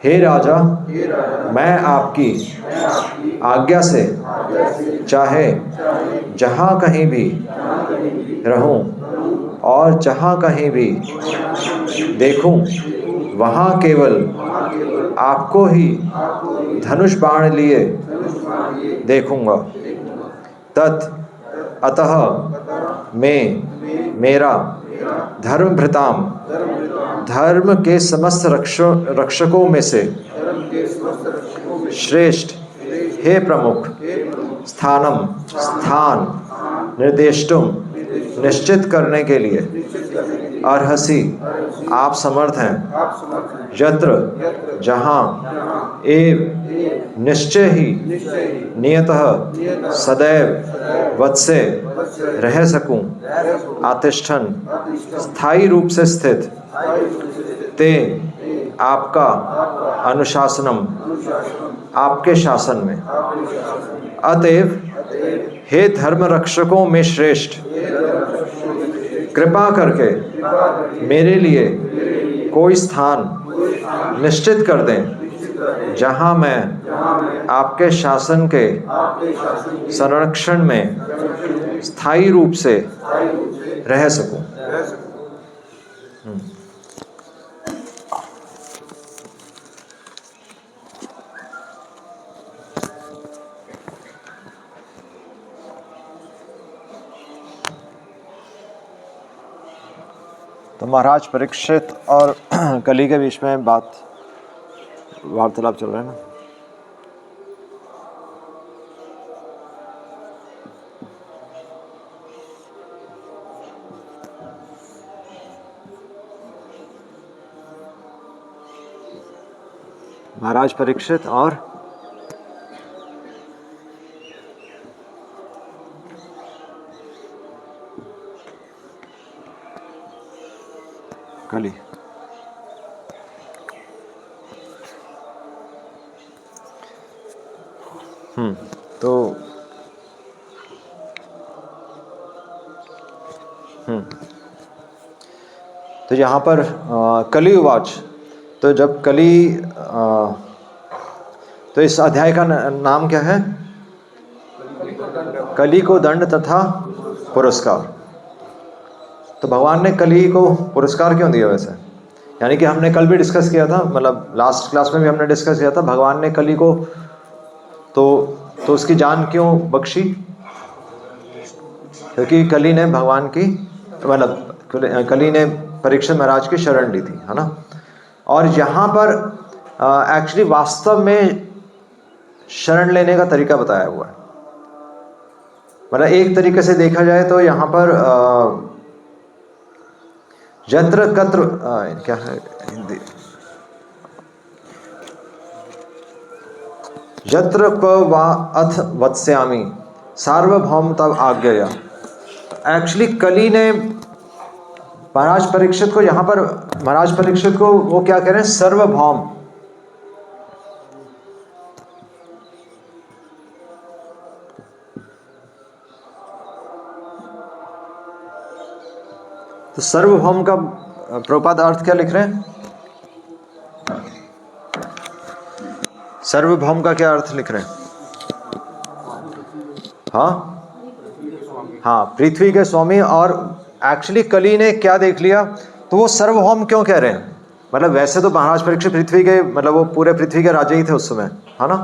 हे राजा, मैं आपकी आज्ञा से चाहे जहाँ कहीं भी रहूं और जहाँ कहीं भी देखूं, वहाँ केवल आपको ही धनुष बाण लिए देखूंगा। अतः मैं मेरा धर्म भृताम, धर्म के समस्त रक्षकों में से श्रेष्ठ, हे प्रमुख, स्थान निर्देष्टुम, निश्चित करने के लिए अर्हसि, आप समर्थ हैं। यत्र, जहाँ, एव, निश्चय ही, नियतः, सदैव, वत्से, रह सकूं, आतिष्ठन, स्थायी रूप से स्थित, ते, आपका, अनुशासनम, आपके शासन में। अतएव हे धर्म रक्षकों में श्रेष्ठ, कृपा करके मेरे लिए कोई स्थान निश्चित कर दें जहां मैं आपके शासन के संरक्षण में स्थायी रूप से रह सकूं। तो महाराज परीक्षित और कली के बीच में वार्तालाप चल रहा है ना। महाराज परीक्षित और कली। तो यहाँ पर कली उवाच, तो जब कली तो इस अध्याय का नाम क्या है? कली को दंड तथा पुरस्कार। तो भगवान ने कली को पुरस्कार क्यों दिया वैसे? यानी कि हमने कल भी डिस्कस किया था, मतलब लास्ट क्लास में भी हमने डिस्कस किया था, भगवान ने कली को तो उसकी जान क्यों बख्शी? क्योंकि कली ने भगवान की, मतलब कली ने परीक्षित महाराज की शरण ली थी, है ना। और यहाँ पर एक्चुअली वास्तव में शरण लेने का तरीका बताया हुआ है। मतलब एक तरीके से देखा जाए तो यहाँ पर यत्र कत्र क्या है हिंदी, यत्र क वा अथ वत्स्यामि सार्वभौम तब आज्ञया। एक्चुअली कली ने महाराज परीक्षित को, यहाँ पर महाराज परीक्षित को वो क्या कह रहे हैं? सर्वभौम। तो सर्वभौम का प्रभुपाद अर्थ क्या लिख रहे हैं? सर्वभौम का क्या अर्थ लिख रहे हैं? हाँ, पृथ्वी के स्वामी। और एक्चुअली कली ने क्या देख लिया, तो वो सर्वभौम क्यों कह रहे हैं? मतलब वैसे तो महाराज परीक्षित पृथ्वी के, मतलब वो पूरे पृथ्वी के राजा ही थे उस समय, है ना।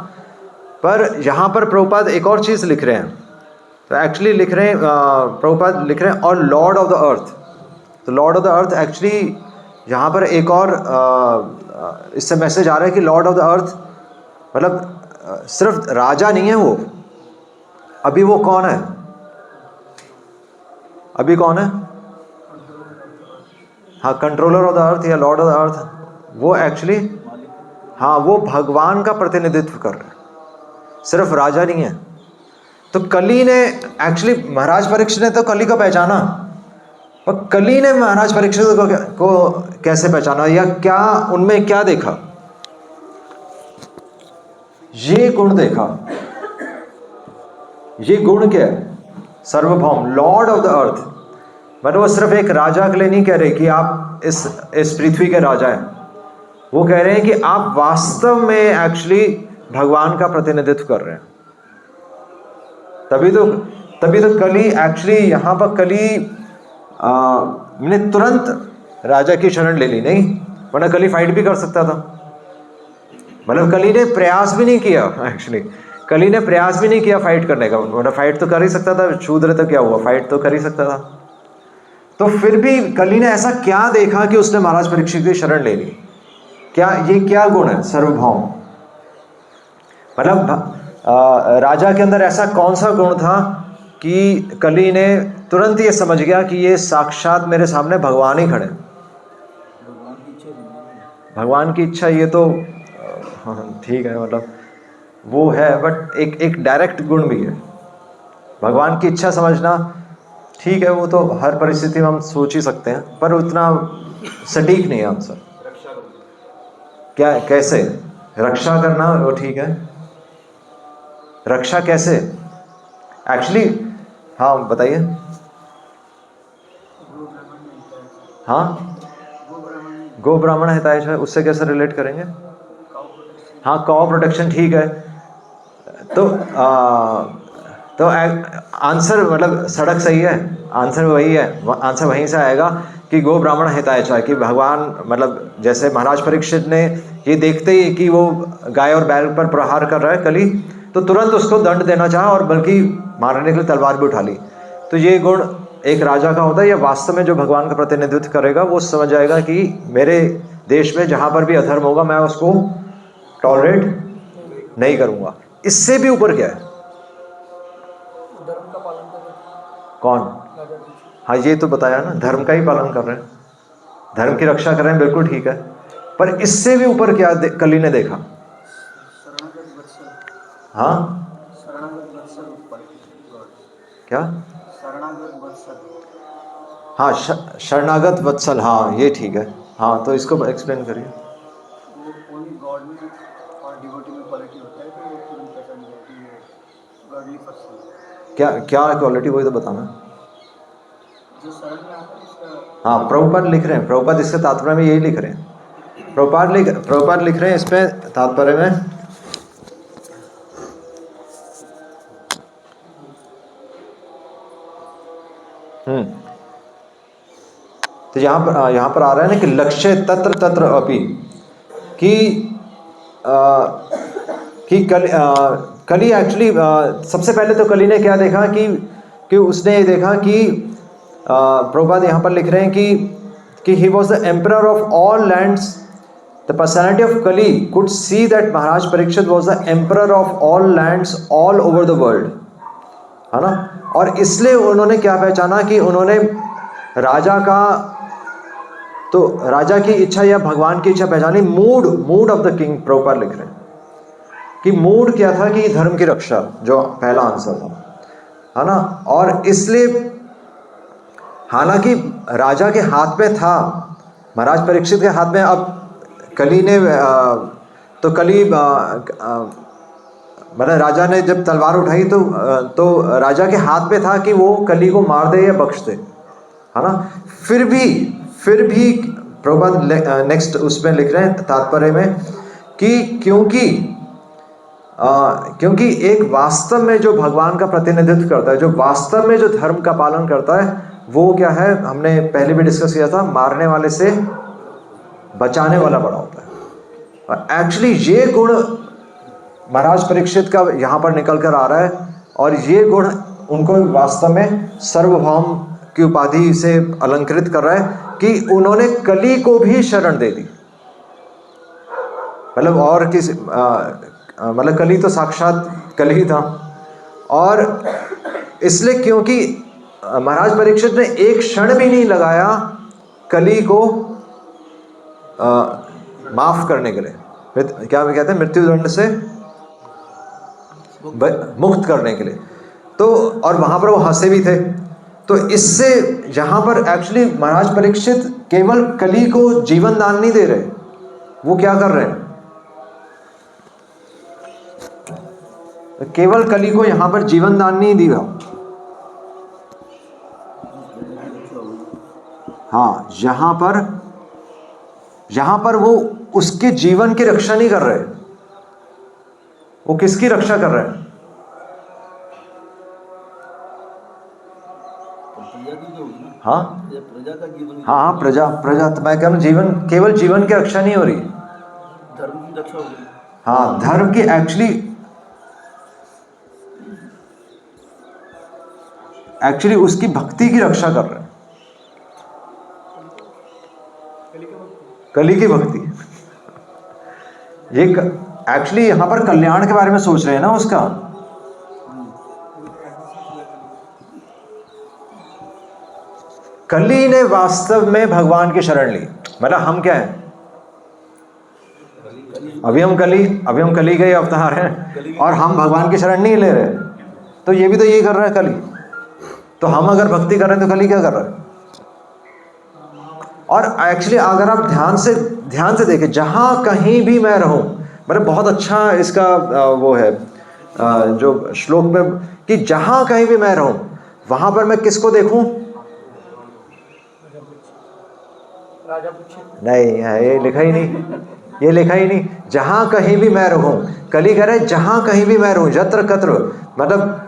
पर यहाँ पर प्रभुपाद एक और चीज़ लिख रहे हैं। तो एक्चुअली लिख रहे हैं, प्रभुपाद लिख रहे हैं और लॉर्ड ऑफ द अर्थ। तो lord of the earth actually यहाँ पर एक और इससे मैसेज आ रहा है कि लॉर्ड ऑफ द अर्थ मतलब सिर्फ राजा नहीं है वो, अभी वो कौन है? अभी कौन है? हाँ, कंट्रोलर ऑफ द अर्थ या लॉर्ड ऑफ द अर्थ। वो एक्चुअली, हाँ, वो भगवान का प्रतिनिधित्व कर रहे हैं, सिर्फ राजा नहीं है। तो कली ने एक्चुअली, महाराज परीक्षित ने तो कली को पहचाना, पर कली ने महाराज परीक्षित को कैसे पहचाना, या क्या उनमें क्या देखा? ये गुण देखा। ये गुण क्या है? सर्वभौम, लॉर्ड ऑफ द अर्थ। मतलब वो सिर्फ एक राजा के लिए नहीं कह रहे कि आप इस पृथ्वी के राजा हैं, वो कह रहे हैं कि आप वास्तव में एक्चुअली भगवान का प्रतिनिधित्व कर रहे हैं। तभी तो कली एक्चुअली यहाँ पर कली ने तुरंत राजा की शरण ले ली, नहीं, वरना कली फाइट भी कर सकता था। मतलब कली ने प्रयास भी नहीं किया, एक्चुअली कली ने प्रयास भी नहीं किया फाइट करने का, वरना फाइट तो कर ही सकता था, शूद्र तो क्या हुआ, फाइट तो कर ही सकता था। तो फिर भी कली ने ऐसा क्या देखा कि उसने महाराज परीक्षित की शरण ले ली? क्या ये क्या गुण है? सार्वभौम। मतलब राजा के अंदर ऐसा कौन सा गुण था कि कली ने तुरंत ये समझ गया कि ये साक्षात मेरे सामने भगवान ही खड़े हैं। भगवान की इच्छा, ये तो ठीक है, मतलब वो है, बट एक डायरेक्ट गुण भी है। भगवान की इच्छा समझना ठीक है, वो तो हर परिस्थिति में हम सोच ही सकते हैं, पर उतना सटीक नहीं है आंसर। क्या, कैसे रक्षा करना, वो ठीक है, रक्षा कैसे एक्चुअली? हाँ बताइए। हाँ, गो ब्राह्मण हिताय है, उससे कैसे रिलेट करेंगे? हाँ, कॉ प्रोटेक्शन, ठीक है। तो आंसर मतलब सड़क सही है, आंसर वही है, आंसर वहीं से आएगा कि गो ब्राह्मण हिताय है, कि भगवान मतलब जैसे महाराज परीक्षित ने ये देखते ही कि वो गाय और बैल पर प्रहार कर रहा है कली, तो तुरंत उसको दंड देना चाहा और बल्कि मारने के लिए तलवार भी उठा ली। तो ये गुण एक राजा का होता है, या वास्तव में जो भगवान का प्रतिनिधित्व करेगा वो समझ जाएगा कि मेरे देश में जहाँ पर भी अधर्म होगा मैं उसको टॉलरेट नहीं करूँगा। इससे भी ऊपर क्या है? धर्म का पालन कर रहे हैं। कौन? हाँ, ये तो बताया ना, धर्म का ही पालन कर रहे हैं, धर्म की रक्षा कर रहे हैं, बिल्कुल ठीक है। पर इससे भी ऊपर क्या कली ने देखा? हाँ, क्या? हाँ, शरणागत वत्सल, हाँ ये ठीक है। हाँ, तो इसको एक्सप्लेन करिए। क्या क्या क्वालिटी, वही तो बताना। हाँ, प्रभुपाद लिख रहे हैं, प्रभुपाद इसके तात्पर्य में यही लिख रहे हैं, प्रभुपाद लिख रहे हैं इसमें तात्पर्य में, तो यहाँ पर आ रहा है ना कि लक्ष्य तत्र तत्र अपि, कि कली एक्चुअली सबसे पहले तो कली ने क्या देखा कि उसने ये देखा कि प्रभुपाद यहाँ पर लिख रहे हैं कि he was the emperor of all lands. The personality of Kali could see that Maharaj Parikshit was the emperor of all lands all over the world, है ना। और इसलिए उन्होंने क्या पहचाना कि उन्होंने राजा का, तो राजा की इच्छा या भगवान की इच्छा पहचानी। Mood off the king, Prabhupada लिख रहे हैं कि मूड क्या था कि धर्म की रक्षा, जो पहला आंसर था, है ना। और इसलिए हालांकि राजा के हाथ में था, महाराज परीक्षित के हाथ में, अब कली ने तो कली मतलब राजा ने जब तलवार उठाई तो राजा के हाथ में था कि वो कली को मार दे या बख्श दे, है ना। फिर भी प्रभुपाद नेक्स्ट उसमें लिख रहे हैं तात्पर्य में कि क्योंकि एक वास्तव में जो भगवान का प्रतिनिधित्व करता है, जो वास्तव में जो धर्म का पालन करता है, वो क्या है, हमने पहले भी डिस्कस किया था, मारने वाले से बचाने वाला बड़ा होता है। और एक्चुअली ये गुण महाराज परीक्षित का यहाँ पर निकल कर आ रहा है, और ये गुण उनको वास्तव में सार्वभौम की उपाधि से अलंकृत कर रहा है कि उन्होंने कली को भी शरण दे दी। मतलब और किसी मतलब कली तो साक्षात कली था, और इसलिए क्योंकि महाराज परीक्षित ने एक क्षण भी नहीं लगाया कली को माफ करने के लिए, क्या कहते हैं, मृत्यु दंड से मुक्त करने के लिए। तो और वहां पर वो हंसे भी थे। तो इससे यहाँ पर एक्चुअली महाराज परीक्षित केवल कली को जीवन दान नहीं दे रहे, वो क्या कर रहे हैं, केवल कली को यहाँ पर जीवन दान नहीं दिया। हाँ, यहाँ पर वो उसके जीवन की रक्षा नहीं कर रहे, वो किसकी रक्षा कर रहे हैं? हाँ प्रजा का जीवन, हाँ, प्रजा तो मैं कह रहा हूँ जीवन, केवल जीवन की रक्षा नहीं हो रही, धर्म की रक्षा हो रही। हाँ, धर्म की एक्चुअली उसकी भक्ति की रक्षा कर रहे हैं, कली की भक्ति। ये एक्चुअली यहां पर कल्याण के बारे में सोच रहे हैं ना उसका। कली ने वास्तव में भगवान की शरण ली, मतलब हम क्या हैं, अभी हम कली के अवतार हैं और हम भगवान की शरण नहीं ले रहे, तो ये भी तो यही कर रहा है कली। तो हम अगर भक्ति कर रहे हैं तो कली क्या कर रहा है? और एक्चुअली अगर आप ध्यान से देखें, जहां कहीं भी मैं रहूं, मतलब बहुत अच्छा इसका वो है जो श्लोक में, कि जहां कहीं भी मैं रहूं वहां पर मैं किसको देखूं? नहीं, ये लिखा ही नहीं, जहां कहीं भी मैं रहूं। कली कह रहे जहां कहीं भी मैं रहूं, यत्र कत्र, मतलब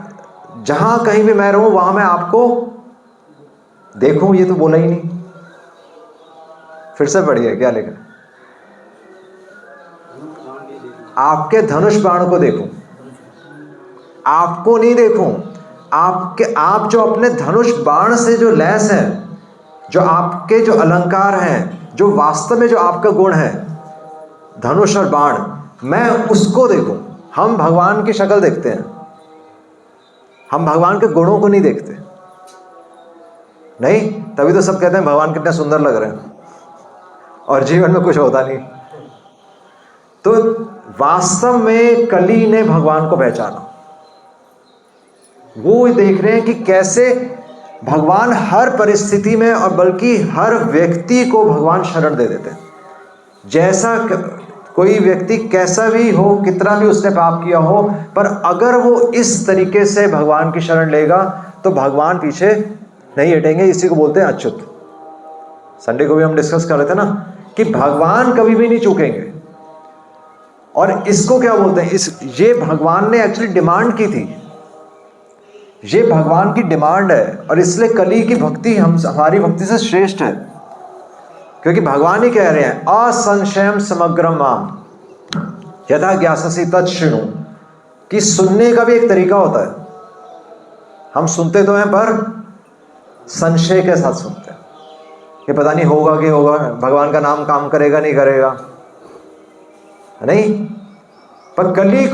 जहां कहीं भी मैं रहूं वहां मैं आपको देखूं, ये तो बोला ही नहीं। फिर से पढ़िए क्या लिखा, आपके धनुष बाण को देखूं, आपको नहीं देखूं, आप जो अपने धनुष बाण से जो लैस है, जो आपके जो अलंकार हैं, जो वास्तव में जो आपका गुण है, धनुष और बाण, मैं उसको देखूं। हम भगवान की शक्ल देखते हैं, हम भगवान के गुणों को नहीं देखते। नहीं, तभी तो सब कहते हैं भगवान कितने सुंदर लग रहे हैं और जीवन में कुछ होता नहीं। तो वास्तव में कली ने भगवान को पहचाना, वो देख रहे हैं कि कैसे भगवान हर परिस्थिति में और बल्कि हर व्यक्ति को भगवान शरण दे देते हैं। जैसा कोई व्यक्ति कैसा भी हो, कितना भी उसने पाप किया हो, पर अगर वो इस तरीके से भगवान की शरण लेगा तो भगवान पीछे नहीं हटेंगे। इसी को बोलते हैं अच्युत। संडे को भी हम डिस्कस कर रहे थे ना कि भगवान कभी भी नहीं चूकेंगे। और इसको क्या बोलते हैं, ये भगवान ने एक्चुअली डिमांड की थी, ये भगवान की डिमांड है। और इसलिए कली की भक्ति हमारी भक्ति से श्रेष्ठ है, क्योंकि भगवान ही कह रहे हैं असंशयम समग्रम माम यथा ज्ञाससि तत् शृणु, कि सुनने का भी एक तरीका होता है। हम सुनते तो हैं पर संशय के साथ सुनते हैं, कि पता नहीं होगा कि होगा, भगवान का नाम काम करेगा नहीं करेगा, नहीं। पर कली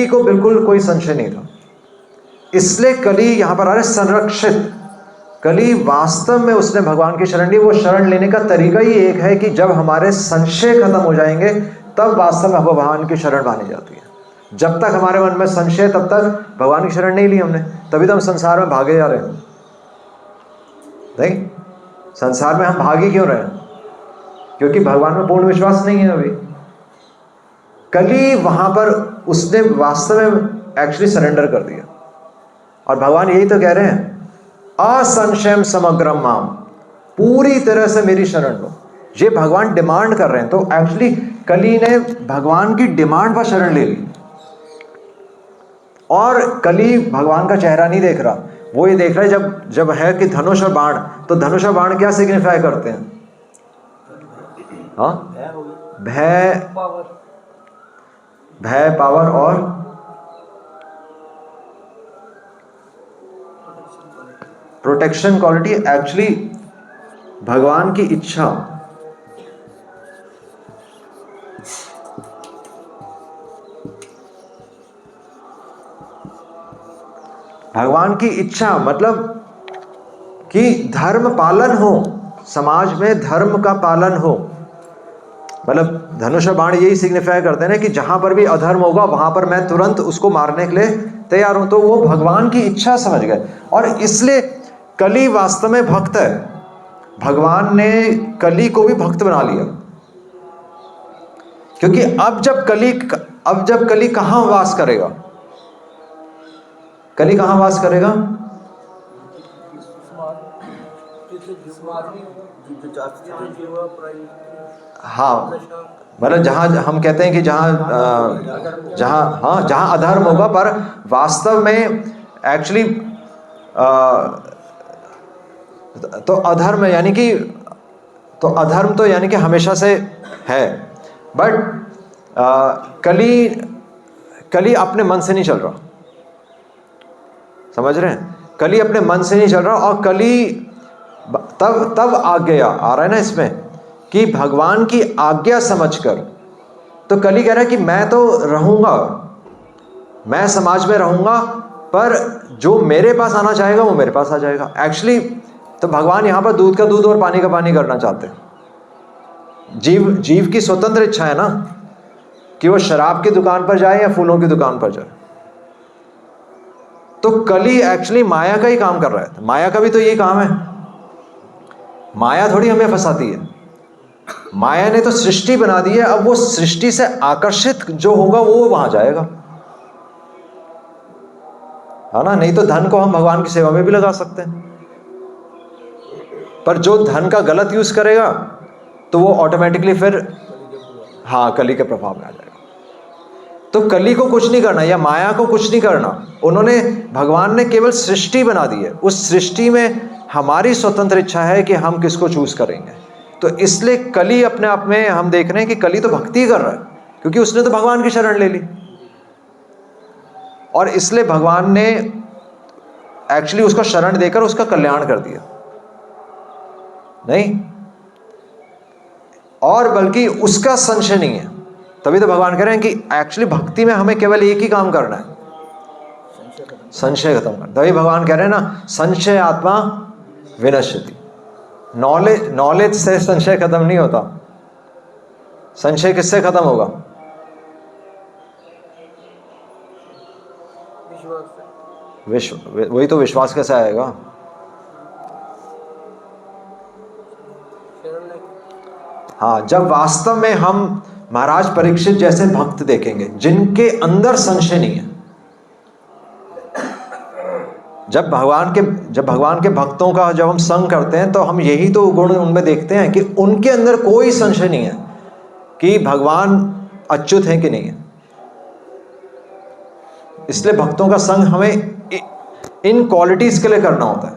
को बिल्कुल कोई संशय नहीं था। इसलिए कली यहां पर आ रहे संरक्षित। कली वास्तव में उसने भगवान की शरण ली। वो शरण लेने का तरीका ही एक है कि जब हमारे संशय खत्म हो जाएंगे तब वास्तव में भगवान की शरण मानी जाती है। जब तक हमारे मन में संशय, तब तक भगवान की शरण नहीं ली हमने, तभी तो हम संसार में भागे जा रहे हैं। नहीं, संसार में हम भागे क्यों रहे हैं? क्योंकि भगवान में पूर्ण विश्वास नहीं है अभी। कली वहां पर उसने वास्तव में एक्चुअली सरेंडर कर दिया। और भगवान यही तो कह रहे हैं असंशयम समग्रम माम, पूरी तरह से मेरी शरण लो। ये भगवान डिमांड कर रहे हैं। तो एक्चुअली कली ने भगवान की डिमांड पर शरण ले ली। और कली भगवान का चेहरा नहीं देख रहा, वो ये देख रहा है जब है कि धनुष और बाण। तो धनुष और बाण क्या सिग्निफाई करते हैं? हाँ, भय, पावर और प्रोटेक्शन क्वालिटी। एक्चुअली भगवान की इच्छा, भगवान की इच्छा मतलब कि धर्म पालन हो, समाज में धर्म का पालन हो। मतलब धनुष और बाण यही सिग्निफाई करते हैं ना कि जहां पर भी अधर्म होगा वहां पर मैं तुरंत उसको मारने के लिए तैयार हूं। तो वो भगवान की इच्छा समझ गए। और इसलिए कली वास्तव में भक्त है। भगवान ने कली को भी भक्त बना लिया, क्योंकि अब जब कली कहां वास करेगा? कली कहां वास करेगा? हाँ, मतलब जहाँ हम कहते हैं कि जहाँ अधर्म होगा, पर वास्तव में एक्चुअली तो अधर्म यानी कि अधर्म तो यानी कि हमेशा से है, बट कली अपने मन से नहीं चल रहा, समझ रहे हैं? कली अपने मन से नहीं चल रहा, और कली तब आज्ञा आ रहा है ना इसमें कि भगवान की आज्ञा समझकर। तो कली कह रहा है कि मैं तो रहूंगा, मैं समाज में रहूंगा, पर जो मेरे पास आना चाहेगा वो मेरे पास आ जाएगा। एक्चुअली तो भगवान यहाँ पर दूध का दूध और पानी का पानी करना चाहते हैं। जीव की स्वतंत्र इच्छा है ना कि वो शराब की दुकान पर जाए या फूलों की दुकान पर जाए। तो कली एक्चुअली माया का ही काम कर रहा है। माया का भी तो यही काम है। माया थोड़ी हमें फंसाती है, माया ने तो सृष्टि बना दी है। अब वो सृष्टि से आकर्षित जो होगा वो वहां जाएगा, है ना? नहीं तो धन को हम भगवान की सेवा में भी लगा सकते हैं, पर जो धन का गलत यूज करेगा तो वो ऑटोमेटिकली फिर कली के प्रभाव में आ जाएगा। तो कली को कुछ नहीं करना या माया को कुछ नहीं करना। भगवान ने केवल सृष्टि बना दी है, उस सृष्टि में हमारी स्वतंत्र इच्छा है कि हम किसको चूज करेंगे। तो इसलिए कली अपने आप में हम देख रहे हैं कि कली तो भक्ति कर रहा है, क्योंकि उसने तो भगवान की शरण ले ली, और इसलिए भगवान ने एक्चुअली उसको शरण देकर उसका कल्याण कर दिया, नहीं, और बल्कि उसका संशय नहीं है। तभी तो भगवान कह रहे हैं कि एक्चुअली भक्ति में हमें केवल एक ही काम करना है, संशय खत्म करना। तभी भगवान कह रहे हैं ना, संशय आत्मा विनश्यति। नॉलेज से संशय खत्म नहीं होता। संशय किससे खत्म होगा? वही तो, विश्वास कैसे आएगा? हाँ, जब वास्तव में हम महाराज परीक्षित जैसे भक्त देखेंगे जिनके अंदर संशय नहीं है। जब भगवान के भक्तों का जब हम संग करते हैं तो हम यही तो गुण उनमें देखते हैं कि उनके अंदर कोई संशय नहीं है कि भगवान अच्युत है कि नहीं है। इसलिए भक्तों का संग हमें इन क्वालिटीज के लिए करना होता है,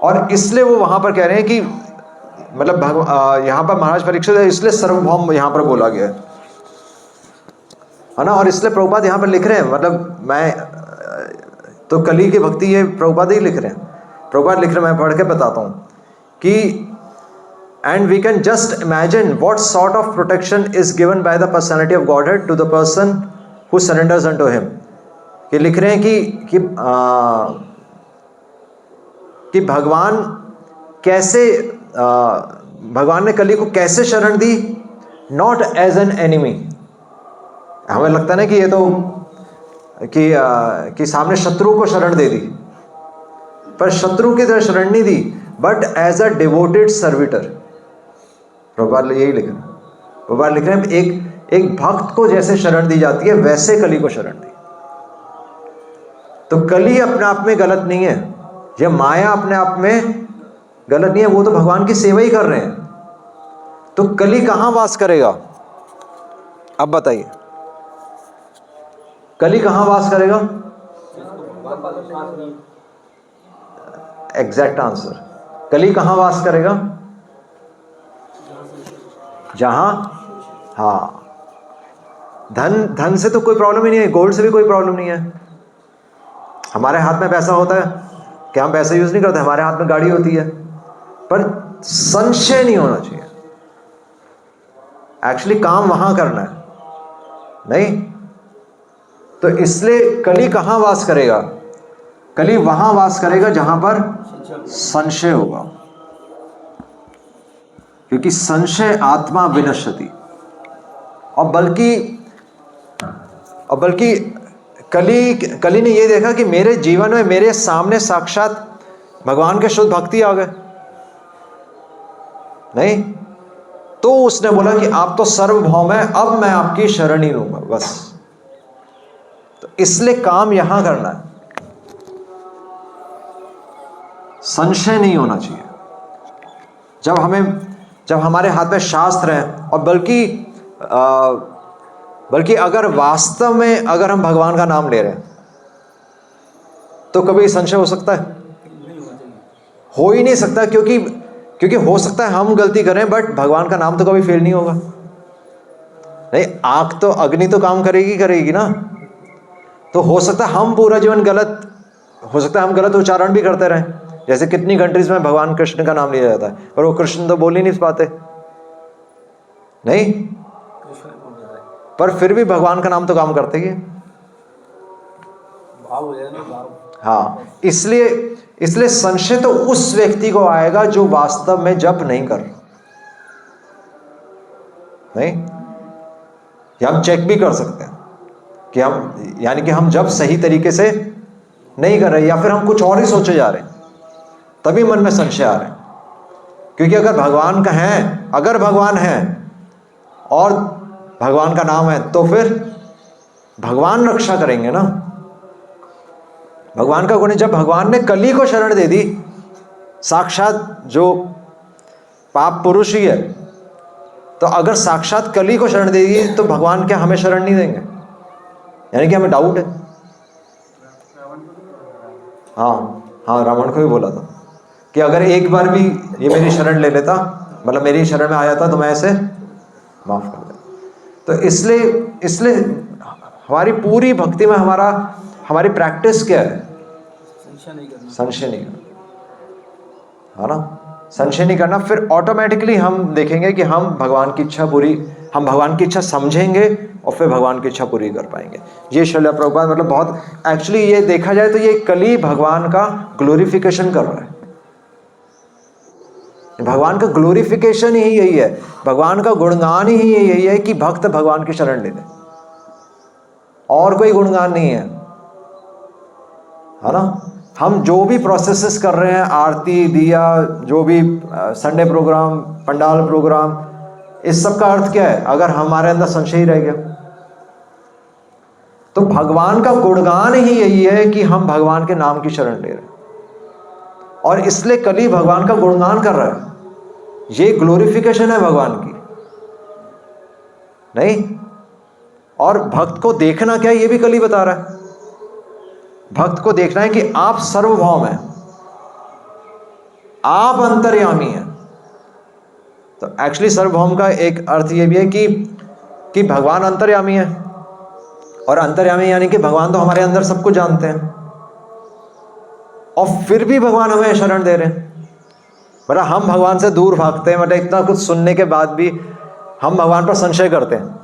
और इसलिए वो वहां पर कह रहे हैं कि मतलब यहां पर महाराज परीक्षित है, इसलिए सर्वभौम यहां पर बोला गया है ना। और इसलिए प्रभुपाद यहां पर लिख रहे हैं, मतलब मैं तो कली की भक्ति ये प्रभुपाद ही लिख रहे हैं। प्रभुपाद लिख रहे हैं, मैं पढ़ के बताता हूं कि and we can just imagine what sort of protection is given by the personality of Godhead to the person who surrenders unto him. कि लिख रहे हैं कि भगवान कैसे भगवान ने कली को कैसे शरण दी, नॉट एज एन एनिमी। हमें लगता है ना कि ये तो कि सामने शत्रु को शरण दे दी, पर शत्रु की तरह शरण नहीं दी, but as a devoted servitor. Prabhupada यही लिख रहे हैं। प्रभुपाद लिख रहे हैं एक भक्त को जैसे शरण दी जाती है वैसे कली को शरण दी। तो कली अपने आप में गलत नहीं है, यह माया अपने आप में गलत नहीं है, वो तो भगवान की सेवा ही कर रहे हैं। तो कली कहां वास करेगा? अब बताइए, कली कहां वास करेगा? एग्जैक्ट आंसर, कली कहां वास करेगा? जहां धन से तो कोई प्रॉब्लम ही नहीं है, गोल्ड से भी कोई प्रॉब्लम नहीं है। हमारे हाथ में पैसा होता है कि हम पैसा यूज नहीं करते, हमारे हाथ में गाड़ी होती है, पर संशय नहीं होना चाहिए। एक्चुअली काम वहां करना है, नहीं? तो इसलिए कली कहां वास करेगा? कली वहां वास करेगा जहां पर संशय होगा, क्योंकि संशय आत्मा विनश्यति। और बल्कि कली ने यह देखा कि मेरे जीवन में मेरे सामने साक्षात भगवान के शुद्ध भक्ति आ गए, नहीं? तो उसने बोला कि आप तो सर्वभौम है, अब मैं आपकी शरण ही लूंगा, बस। तो इसलिए काम यहां करना है, संशय नहीं होना चाहिए। जब हमारे हाथ में शास्त्र है, और बल्कि अगर वास्तव में अगर हम भगवान का नाम ले रहे हैं तो कभी संशय हो सकता है? नहीं होना चाहिए। हो ही नहीं सकता, क्योंकि हो सकता है हम गलती करें, बट भगवान का नाम तो कभी फेल नहीं होगा। नहीं, आग तो, अग्नि तो काम करेगी ना। तो हो सकता है हम पूरा जीवन हो सकता है हम गलत उच्चारण भी करते रहें। जैसे कितनी कंट्रीज में भगवान कृष्ण का नाम लिया जाता है पर वो कृष्ण तो बोल ही नहीं पाते, नहीं, कृष्ण बोल रहा है, पर फिर भी भगवान का नाम तो काम करते ही है। भाव हो जाए ना, भाव। हाँ, इसलिए संशय तो उस व्यक्ति को आएगा जो वास्तव में जप नहीं कर रहा। नहीं, या हम चेक भी कर सकते हैं कि हम जब सही तरीके से नहीं कर रहे, या फिर हम कुछ और ही सोचे जा रहे हैं, तभी मन में संशय आ रहे हैं। क्योंकि अगर भगवान है और भगवान का नाम है तो फिर भगवान रक्षा करेंगे ना। भगवान का गुण है, जब भगवान ने कली को शरण दे दी, साक्षात जो पाप पुरुष ही है, तो अगर साक्षात कली को शरण देगी तो भगवान क्या हमें शरण नहीं देंगे? यानी कि हमें डाउट है। हाँ, रावण को भी बोला था कि अगर एक बार भी ये मेरी शरण ले लेता, मतलब मेरी शरण में आ जाता, तो मैं इसे माफ कर देता। तो इसलिए हमारी पूरी भक्ति में हमारी प्रैक्टिस क्या है? संशय नहीं करना। संशय नहीं करना, है ना? संशय नहीं करना। फिर ऑटोमेटिकली हम देखेंगे कि हम भगवान की इच्छा समझेंगे और फिर भगवान की इच्छा पूरी कर पाएंगे। ये श्रील प्रभुपाद मतलब बहुत, एक्चुअली ये देखा जाए तो ये कली भगवान का ग्लोरिफिकेशन कर रहा है। भगवान का ग्लोरिफिकेशन ही यही है, भगवान का गुणगान ही यही है कि भक्त भगवान की शरण ले ले, और कोई गुणगान नहीं है ना? हम जो भी प्रोसेसेस कर रहे हैं, आरती, दिया, जो भी संडे प्रोग्राम, पंडाल प्रोग्राम, इस सब का अर्थ क्या है? अगर हमारे अंदर संशय ही रह गया, तो भगवान का गुणगान ही यही है कि हम भगवान के नाम की शरण ले रहे हैं, और इसलिए कली भगवान का गुणगान कर रहा है। ये ग्लोरिफिकेशन है भगवान की, नहीं? और भक्त को देखना क्या है, ये भी कली बता रहा है। भक्त को देखना है कि आप सर्वभौम हैं, आप अंतर्यामी हैं। तो एक्चुअली सर्वभौम का एक अर्थ ये भी है कि भगवान अंतर्यामी है, और अंतर्यामी यानी कि भगवान तो हमारे अंदर सब कुछ जानते हैं, और फिर भी भगवान हमें शरण दे रहे हैं। मतलब हम भगवान से दूर भागते हैं, मतलब इतना कुछ सुनने के बाद भी हम भगवान पर संशय करते हैं।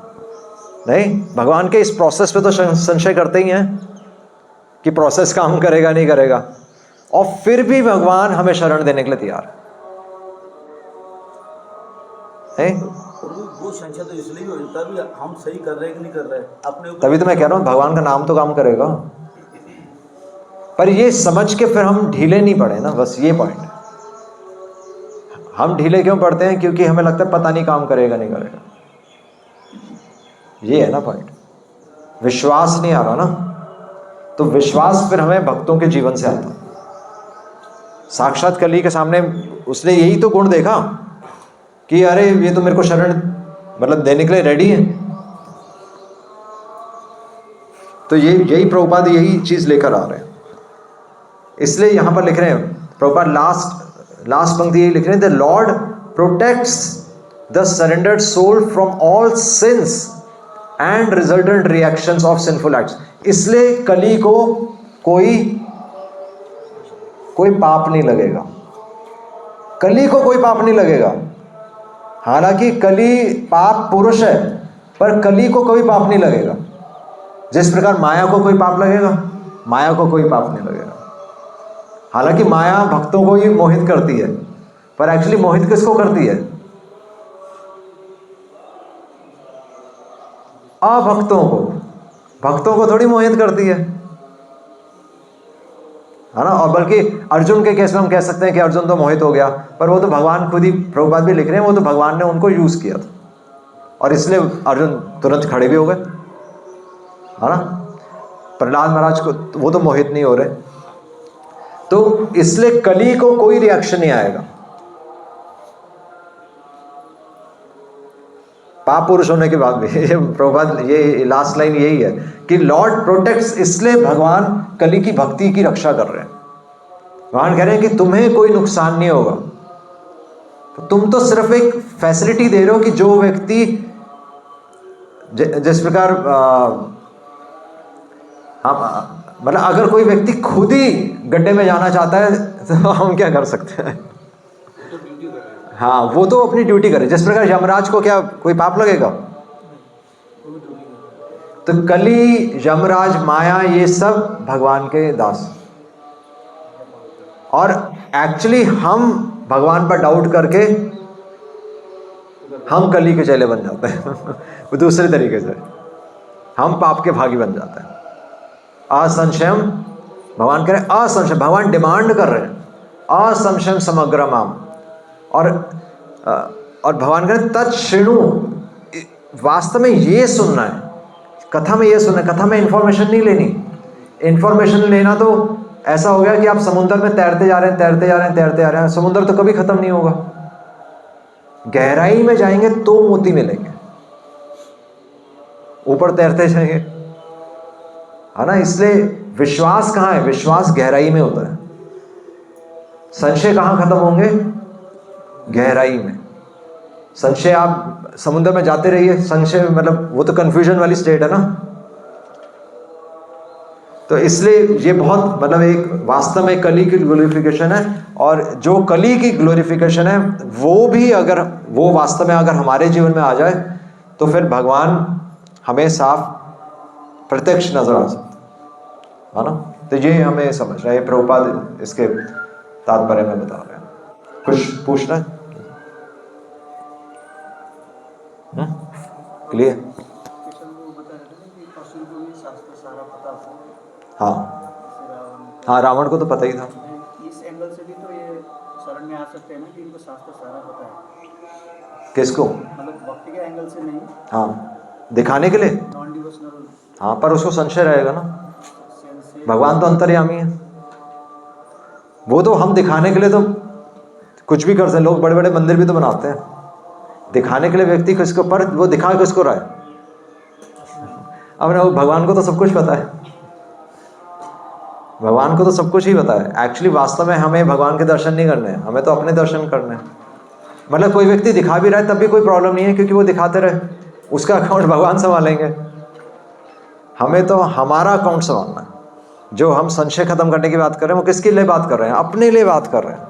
नहीं, भगवान के इस प्रोसेस पे तो संशय करते ही हैं कि प्रोसेस काम करेगा नहीं करेगा, और फिर भी भगवान हमें शरण देने के लिए तैयार है। वो संशय तो इसलिए हो जाता है भी हम सही कर रहे हैं कि नहीं कर रहे हैं अपने ऊपर। तभी तो मैं कह रहा हूं भगवान का नाम तो काम करेगा, पर ये समझ के फिर हम ढीले नहीं पड़े ना, बस ये पॉइंट है। हम ढीले क्यों पड़ते हैं? क्योंकि हमें लगता है पता नहीं काम करेगा नहीं करेगा, ये है ना पॉइंट। विश्वास नहीं आ रहा ना, तो विश्वास फिर हमें भक्तों के जीवन से आता है। साक्षात कली के सामने उसने यही तो गुण देखा कि अरे ये तो मेरे को शरण मतलब देने के लिए रेडी है। तो यही प्रभुपाद यही चीज लेकर आ रहे हैं। इसलिए यहां पर लिख रहे हैं प्रभुपाद, लास्ट पंक्ति यही लिख रहे हैं, the Lord protects the surrendered soul from all sins and resultant reactions of sinful acts. इसलिए कली को कोई पाप नहीं लगेगा, कली को कोई पाप नहीं लगेगा। हालांकि कली पाप पुरुष है, पर कली को कोई पाप नहीं लगेगा। जिस प्रकार माया को कोई पाप लगेगा, माया को कोई पाप नहीं लगेगा। हालांकि माया भक्तों को ही मोहित करती है, पर एक्चुअली मोहित किसको करती है? अभक्तों को, भक्तों को थोड़ी मोहित करती है ना। और बल्कि अर्जुन के केस में हम कह सकते हैं कि अर्जुन तो मोहित हो गया, पर वो तो भगवान खुद ही, प्रभुपाद भी लिख रहे हैं, वो तो भगवान ने उनको यूज किया था, और इसलिए अर्जुन तुरंत खड़े भी हो गए, है ना। प्रहलाद महाराज को वो तो मोहित नहीं हो रहे। तो इसलिए कली को कोई रिएक्शन नहीं आएगा। पाप पुरुष होने के बाद भी प्रभुपाद ये लास्ट लाइन यही है कि लॉर्ड प्रोटेक्ट्स, इसलिए भगवान कली की भक्ति की रक्षा कर रहे हैं। भगवान कह रहे हैं कि तुम्हें कोई नुकसान नहीं होगा, तो तुम तो सिर्फ एक फैसिलिटी दे रहे हो कि जो व्यक्ति जिस प्रकार मतलब अगर कोई व्यक्ति खुद ही गड्ढे में जाना चाहता है तो हम क्या कर सकते हैं? हाँ, वो तो अपनी ड्यूटी करे। जिस प्रकार यमराज को क्या कोई पाप लगेगा? तो कली, यमराज, माया, ये सब भगवान के दास। और एक्चुअली हम भगवान पर डाउट करके हम कली के चेले बन जाते हैं वो दूसरे तरीके से हम पाप के भागी बन जाते हैं। असंशयम, भगवान कह रहे हैं असंशय, भगवान डिमांड कर रहे हैं असंशयम समग्रमाम। और भगवान कह रहे हैं तत्शृणु, वास्तव में ये सुनना है, कथा में ये सुनना है, कथा में इंफॉर्मेशन नहीं लेनी। इंफॉर्मेशन लेना तो ऐसा हो गया कि आप समुद्र में तैरते जा रहे हैं, तैरते जा रहे हैं, तैरते जा रहे हैं, समुद्र तो कभी खत्म नहीं होगा। गहराई में जाएंगे तो मोती मिलेंगे, ऊपर तैरते जाएंगे, है ना। इसलिए विश्वास कहाँ है? विश्वास गहराई में होता है। संशय कहाँ खत्म होंगे? गहराई में। संशय, आप समुद्र में जाते रहिए, संशय मतलब वो तो कंफ्यूजन वाली स्टेट है ना। तो इसलिए ये बहुत मतलब एक वास्तव में कली की ग्लोरिफिकेशन है। और जो कली की ग्लोरिफिकेशन है वो भी अगर वो वास्तव में अगर हमारे जीवन में आ जाए तो फिर भगवान हमें साफ प्रत्यक्ष नजर आ सकता है ना। तो ये हमें समझ रहा है, प्रभुपाद इसके तात्पर्य में बता रहे हैं। कुछ पूछना है? क्लियर? हाँ हाँ, रावण को तो पता ही था। इस एंगल से भी तो ये शरण में आ सकते हैं ना कि इनको शास्त्र सारा पता है। किसको? मतलब भक्ति के एंगल से नहीं, हाँ, दिखाने के लिए। Non devotional. हाँ, पर उसको संशय रहेगा ना। भगवान तो अंतर्यामी है, वो तो हम दिखाने के लिए तो कुछ भी कर सकते। लोग बड़े बड़े मंदिर भी तो बनाते हैं दिखाने के लिए व्यक्ति किसको, पर वो दिखा किसको रहा है? अब ना, भगवान को तो सब कुछ पता है, भगवान को तो सब कुछ ही पता है। एक्चुअली वास्तव में हमें भगवान के दर्शन नहीं करने हैं, हमें तो अपने दर्शन करने हैं। मतलब कोई व्यक्ति दिखा भी रहा है तब भी कोई प्रॉब्लम नहीं है, क्योंकि वो दिखाते रहे, उसका अकाउंट भगवान संभालेंगे। हमें तो हमारा अकाउंट संभालना है। जो हम संशय खत्म करने की बात कर रहे हैं वो किसके लिए बात कर रहे हैं? अपने लिए बात कर रहे हैं,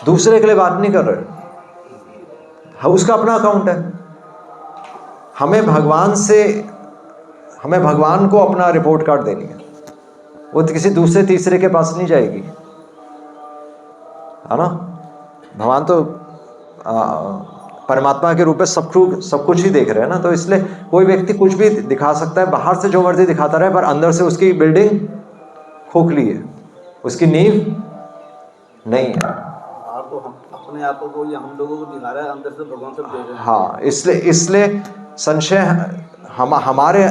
दूसरे के लिए बात नहीं कर रहे हैं। उसका अपना अकाउंट है। हमें भगवान को अपना रिपोर्ट कार्ड देनी है, वो तो किसी दूसरे तीसरे के पास नहीं जाएगी, है ना। भगवान तो परमात्मा के रूप में सब कुछ ही देख रहे हैं ना। तो इसलिए कोई व्यक्ति कुछ भी दिखा सकता है, बाहर से जो मर्जी दिखाता रहे, पर अंदर से उसकी बिल्डिंग खोखली है, उसकी नींव नहीं है। आपको अपने आप को या हम लोगों को दिखा रहा है, अंदर से भगवान सब देख रहे हैं। हाँ, इसलिए संशय हमारे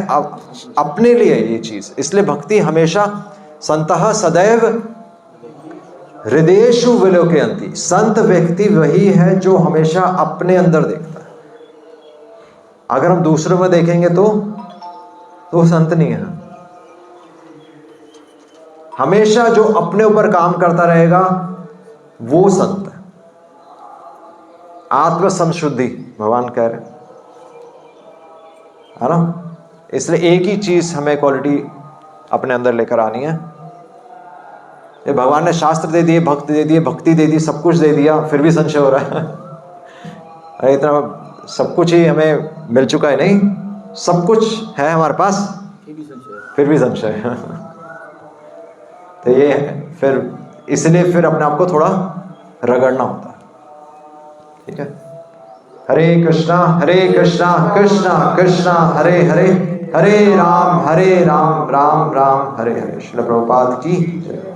अपने लिए ये चीज। इसलिए भक्ति हमेशा संतः सदैव हृदयेषु विलोकयन्ति। संत व्यक्ति वही है जो हमेशा अपने अंदर देखता है। अगर हम दूसरों में देखेंगे तो वो संत नहीं है। हमेशा जो अपने ऊपर काम करता रहेगा वो संत है। आत्म संशुद्धि भगवान कह रहे है ना। इसलिए एक ही चीज हमें क्वालिटी अपने अंदर लेकर आनी है। ये भगवान ने शास्त्र दे दिए, भक्ति दे दिए, भक्ति दे दी, सब कुछ दे दिया, फिर भी संशय हो रहा है। अरे इतना सब कुछ ही हमें मिल चुका है, नहीं सब कुछ है हमारे पास, फिर भी संशय है। तो ये फिर इसलिए फिर अपने आप को थोड़ा रगड़ना होता है। ठीक है। हरे कृष्णा कृष्णा कृष्णा हरे हरे, हरे राम राम राम हरे हरे। श्रील प्रभुपाद की जय।